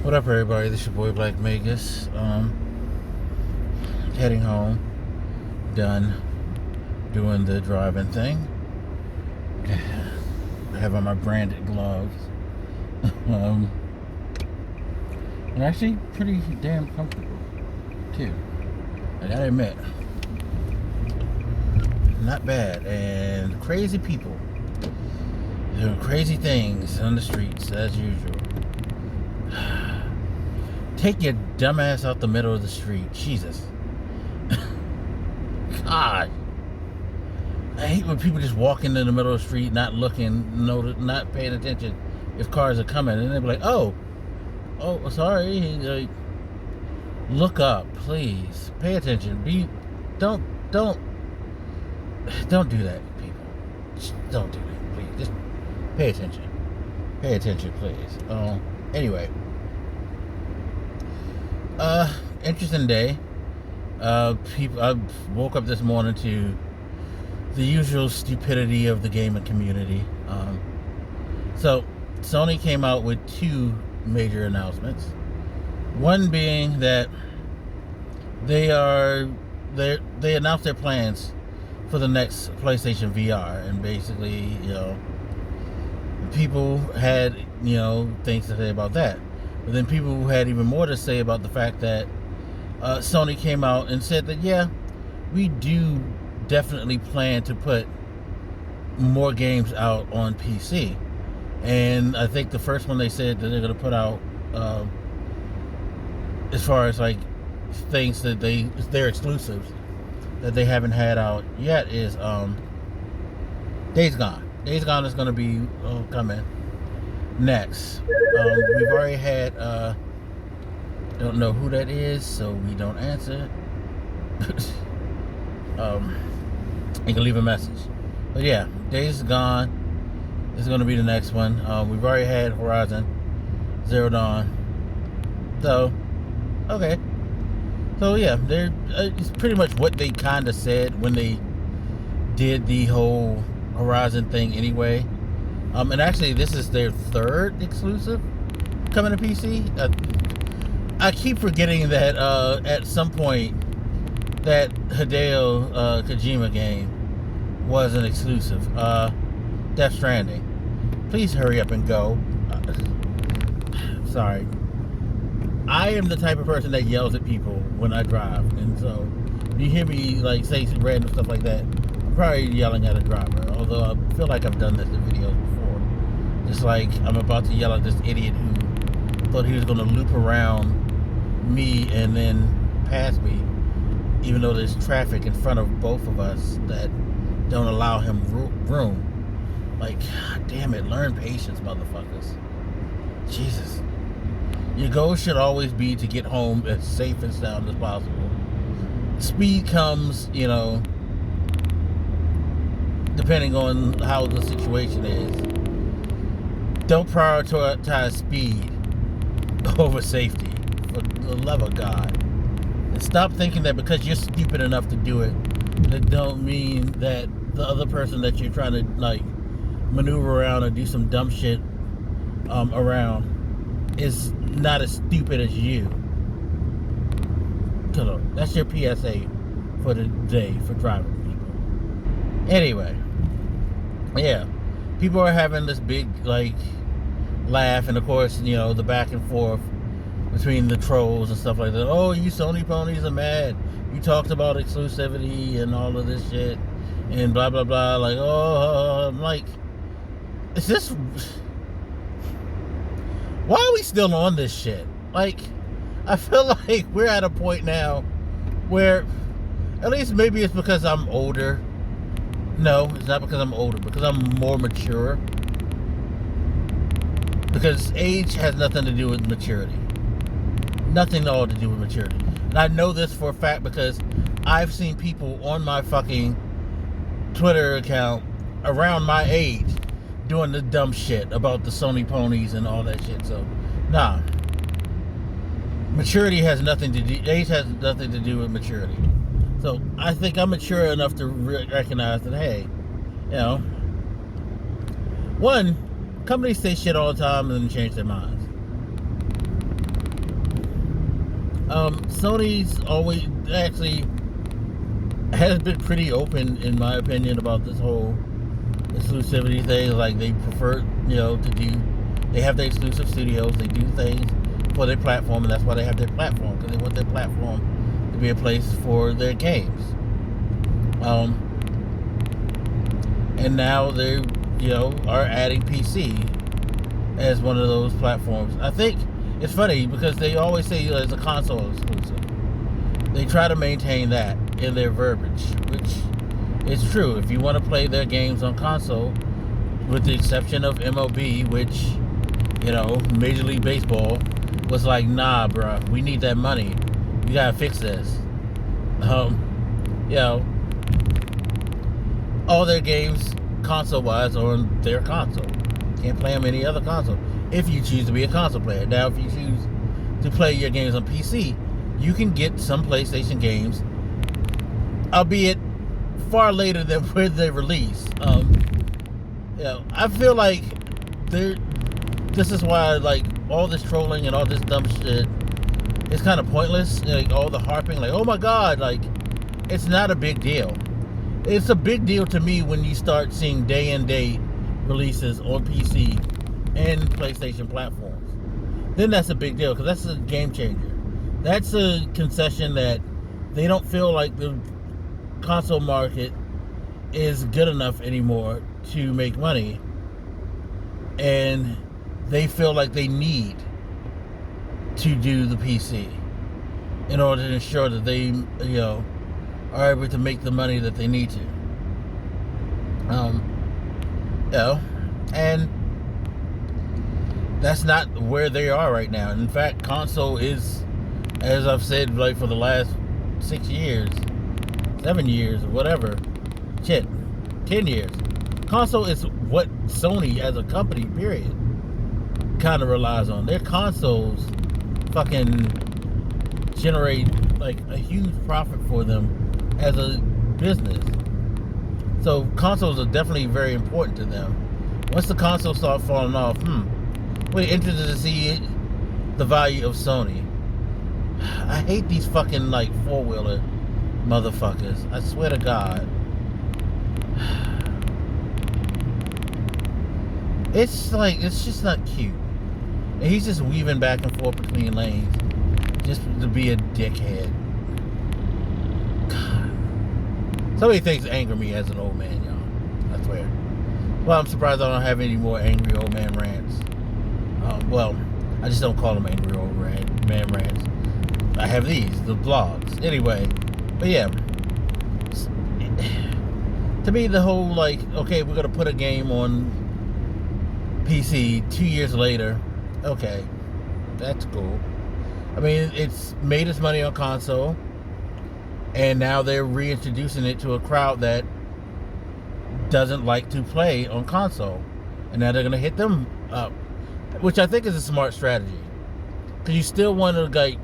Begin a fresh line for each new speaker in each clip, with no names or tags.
What up, everybody? This is your boy Black Vegas. Heading home. Done doing the driving thing. I have on my branded gloves. And actually pretty damn comfortable, too. I gotta admit. Not bad. And crazy people doing crazy things on the streets, as usual. Take your dumbass out the middle of the street. Jesus. God. I hate when people just walk into the middle of the street, not looking, not paying attention if cars are coming. And they'll be like, oh, sorry. Like, look up, please. Pay attention. Don't do that, people. Just don't do that, please. Just pay attention. Pay attention, please. Anyway. Interesting day. I woke up this morning to the usual stupidity of the gaming community. So Sony came out with two major announcements. One being that they announced their plans for the next PlayStation VR, and basically, people had, things to say about that. But then people had even more to say about the fact that Sony came out and said that, yeah, we do definitely plan to put more games out on PC. And I think the first one they said that they're going to put out, as far as like things that they're exclusives that they haven't had out yet, is Days Gone. Days Gone is going to be coming next. We've already had don't know who that is, so we don't answer. You can leave a message. But yeah, Days Gone is going to be the next one. We've already had Horizon Zero Dawn. So, okay. So yeah, it's pretty much what they kind of said when they did the whole Horizon thing anyway. And actually, this is their third exclusive coming to PC. I keep forgetting that at some point that Hideo Kojima game was an exclusive. Death Stranding. Please hurry up and go. Sorry. I am the type of person that yells at people when I drive, and so when you hear me like say some random stuff like that, I'm probably yelling at a driver. Although I feel like I've done this in videos before. Just like I'm about to yell at this idiot who thought he was going to loop around me and then pass me, even though there's traffic in front of both of us that don't allow him room. Like, God damn it, learn patience, motherfuckers. Jesus. Your goal should always be to get home as safe and sound as possible. Speed comes, depending on how the situation is. Don't prioritize speed over safety, for the love of God. And stop thinking that because you're stupid enough to do it, that don't mean that the other person that you're trying to like maneuver around or do some dumb shit around is not as stupid as you. So that's your PSA for the day for driving people. Anyway, yeah, people are having this big like laugh, and of course, the back and forth between the trolls and stuff like that. Oh, you Sony ponies are mad. You talked about exclusivity and all of this shit and blah blah blah. Like, I'm like, is this? Why are we still on this shit? Like, I feel like we're at a point now where, at least maybe it's because I'm older. No, it's not because I'm older, because I'm more mature. Because age has nothing to do with maturity. Nothing at all to do with maturity. And I know this for a fact because I've seen people on my fucking Twitter account around my age doing the dumb shit about the Sony ponies and all that shit. So, nah. Maturity has nothing to do, age has nothing to do with maturity. So, I think I'm mature enough to recognize that, hey, one, companies say shit all the time and then change their minds. Sony's always actually has been pretty open, in my opinion, about this whole exclusivity thing. Like, they prefer, to do. They have their exclusive studios. They do things for their platform, and that's why they have their platform, because they want their platform to be a place for their games. And now they, are adding PC as one of those platforms. I think it's funny because they always say it's a console exclusive. They try to maintain that in their verbiage, which is true. If you want to play their games on console, with the exception of MLB, which, Major League Baseball was like, nah, bruh, we need that money. You gotta fix this. All their games, console-wise, are on their console. Can't play them any other console if you choose to be a console player. Now, if you choose to play your games on PC, you can get some PlayStation games, albeit far later than when they release. I feel like this is why, like, all this trolling and all this dumb shit is kind of pointless. Like, all the harping, like, oh my god, like, it's not a big deal. It's a big deal to me when you start seeing day and date releases on PC and PlayStation platforms. Then that's a big deal, because that's a game changer. That's a concession that they don't feel like the console market is good enough anymore to make money, and they feel like they need to do the PC in order to ensure that they, are able to make the money that they need to. And that's not where they are right now. In fact, console is, as I've said, like, for the last 6 years, 7 years, or whatever, 10 years, console is what Sony as a company, period, kind of relies on. Their consoles fucking generate, like, a huge profit for them as a business. So consoles are definitely very important to them. Once the consoles start falling off, we're interested to see the value of Sony. I hate these fucking, like, four-wheeler motherfuckers. I swear to God. It's like, it's just not cute. And he's just weaving back and forth between lanes just to be a dickhead. God. So many things anger me as an old man, y'all. I swear. Well, I'm surprised I don't have any more angry old man rants. I just don't call them angry old man rants. I have these, the blogs. Anyway, but yeah. To me, the whole, like, okay, we're going to put a game on PC 2 years later. Okay, that's cool. I mean, it's made its money on console, and now they're reintroducing it to a crowd that doesn't like to play on console, and now they're going to hit them up, which I think is a smart strategy, because you still want to, like,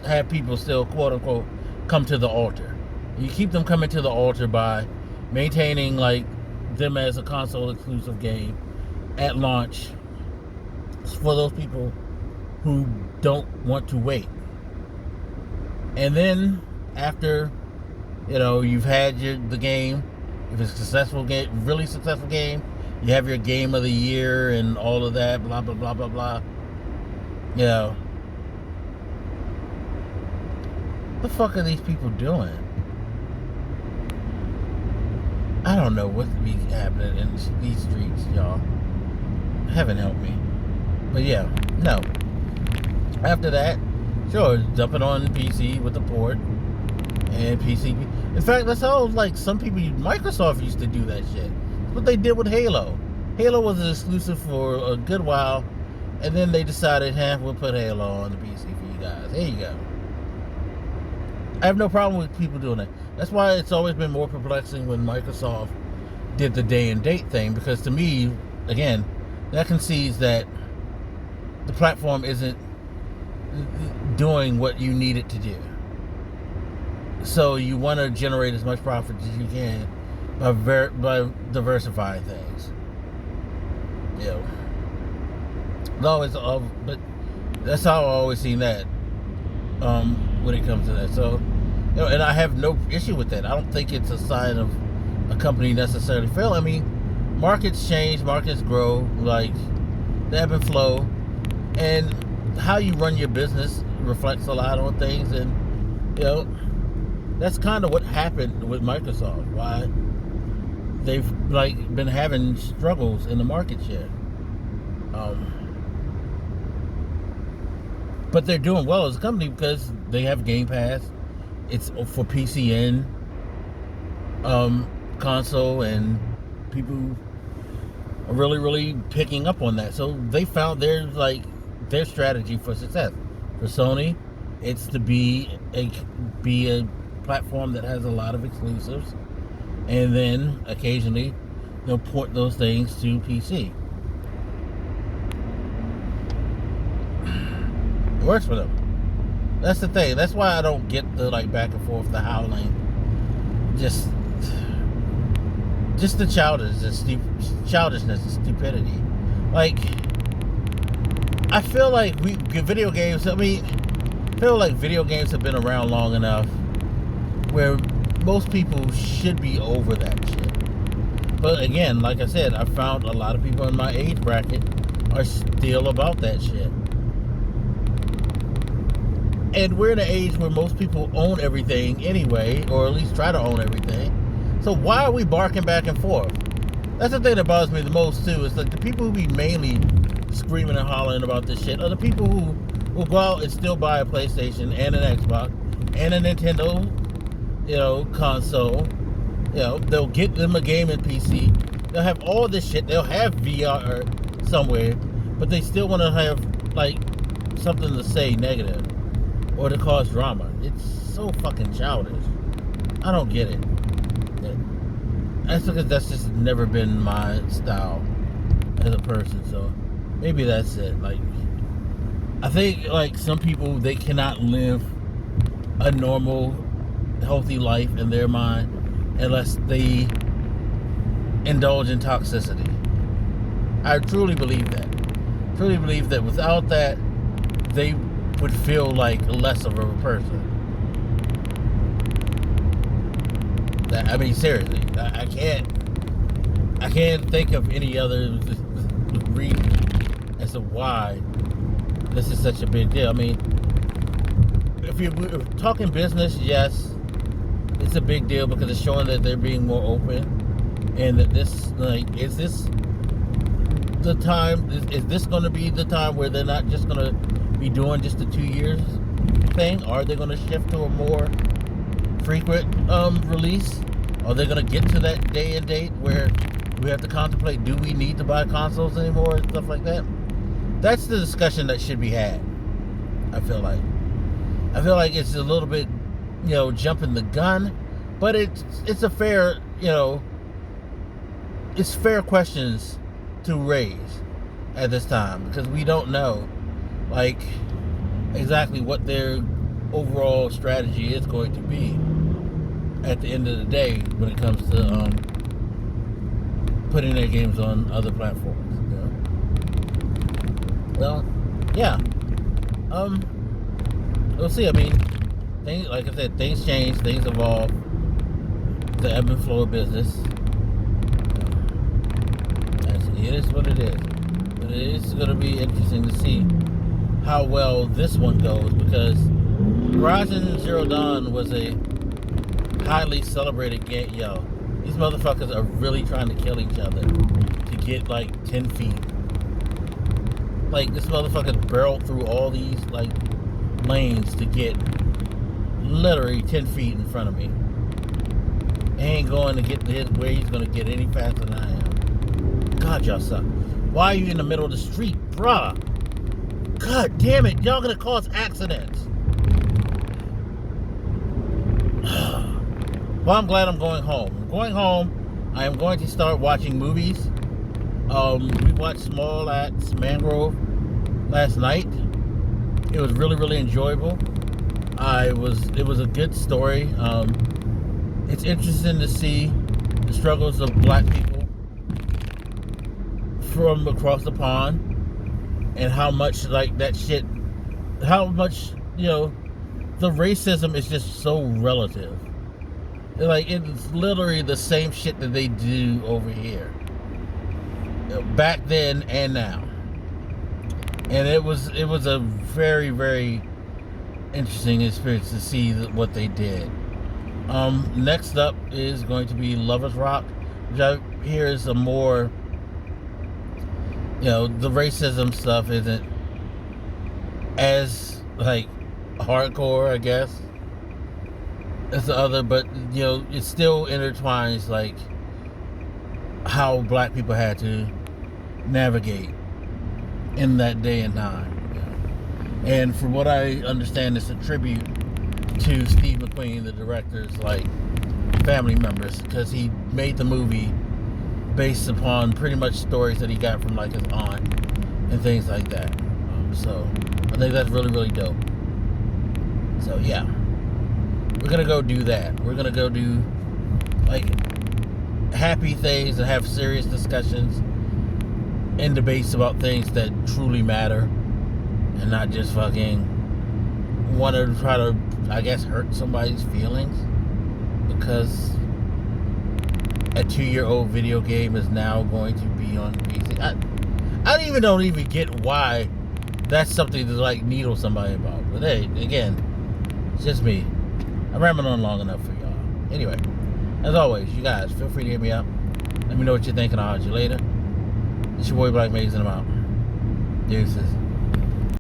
have people still, quote unquote, come to the altar. You keep them coming to the altar by maintaining, like, them as a console exclusive game at launch for those people who don't want to wait. And then after, you've had the game, if it's a successful game, really successful game, you have your game of the year and all of that, blah blah blah blah blah. What the fuck are these people doing? I don't know what's be happening in these streets, y'all. Heaven help me. But yeah, no. After that, sure, jumping on PC with the port and PC. In fact, that's how, like, some people, Microsoft used to do that shit. That's what they did with Halo. Halo was an exclusive for a good while, and then they decided, we'll put Halo on the PC for you guys. There you go. I have no problem with people doing that. That's why it's always been more perplexing when Microsoft did the day and date thing, because to me, again, that concedes that the platform isn't doing what you need it to do. So you want to generate as much profit as you can by diversifying things. But that's how I always seen that. when it comes to that. So, and I have no issue with that. I don't think it's a sign of a company necessarily failing. I mean, markets change, markets grow, like the ebb and flow, and how you run your business reflects a lot on things. And that's kind of what happened with Microsoft. Why they've been having struggles in the market share. But they're doing well as a company because they have Game Pass. It's for PCN, console, and people are really, really picking up on that. So they found their strategy for success. For Sony, it's to be a platform that has a lot of exclusives, and then occasionally they'll port those things to PC. It works for them. That's the thing. That's why I don't get the back and forth, the howling. Just the childishness and stupidity. I feel like video games. I mean, I feel like video games have been around long enough where most people should be over that shit. But again, like I said, I found a lot of people in my age bracket are still about that shit. And we're in an age where most people own everything anyway, or at least try to own everything. So why are we barking back and forth? That's the thing that bothers me the most too. It's like the people who be mainly screaming and hollering about this shit are the people who will go out and still buy a PlayStation and an Xbox and a Nintendo, console. They'll get them a gaming PC. They'll have all this shit. They'll have VR somewhere, but they still want to have something to say negative or to cause drama. It's so fucking childish. I don't get it. That's because that's just never been my style as a person. So maybe that's it. I think some people, they cannot live a normal, healthy life in their mind unless they indulge in toxicity. I truly believe that. Truly believe that without that, they would feel like less of a person. I mean, seriously, I can't think of any other reason as to why this is such a big deal. I mean, if you're talking business, yes, it's a big deal because it's showing that they're being more open, and that this is this the time? Is this going to be the time where they're not just going to be doing just the 2 years thing? Are they going to shift to a more frequent release? Are they going to get to that day and date where we have to contemplate, do we need to buy consoles anymore and stuff like that? That's the discussion that should be had. I feel like it's a little bit, jumping the gun, but it's a fair, it's fair questions to raise at this time because we don't know exactly what their overall strategy is going to be at the end of the day when it comes to putting their games on other platforms. Well, yeah. We'll see. I mean, like I said, things change, things evolve. The ebb and flow of business. It is what it is. But it is going to be interesting to see how well this one goes, because Horizon Zero Dawn was a highly celebrated game. These motherfuckers are really trying to kill each other to get 10 feet. This motherfucker barreled through all these lanes to get literally 10 feet in front of me. He ain't going to get to his where he's going to get any faster than I am. God, y'all suck. Why are you in the middle of the street, bruh? God damn it, y'all gonna cause accidents. Well, I'm glad I'm going home. I'm going home. I am going to start watching movies. We watched Small Axe Mangrove last night. It was really, really enjoyable. It was a good story. It's interesting to see the struggles of black people from across the pond, and how much the racism is just so relative. Like, it's literally the same shit that they do over here, back then and now. And it was a very, very interesting experience to see what they did. Next up is going to be Lovers Rock, which I hear is a more, the racism stuff isn't as, like, hardcore, I guess, as the other, but, it still intertwines, like, how black people had to navigate in that day and time. And from what I understand, it's a tribute to Steve McQueen, the director's, like, family members, because he made the movie based upon pretty much stories that he got from, like, his aunt and things like that. So I think that's really, really dope. So yeah, we're gonna go do that. We're gonna go do, like, happy things and have serious discussions and debates about things that truly matter, and not just fucking want to try to, I guess, hurt somebody's feelings because a 2-year-old video game is now going to be on PC. I don't even get why that's something to, like, needle somebody about. But hey, again, it's just me. I'm rambling on long enough for y'all. Anyway, as always, you guys, feel free to hit me up. Let me know what you're thinking. I'll hit you later. It's your boy Black Maze, and I'm out. Deuces.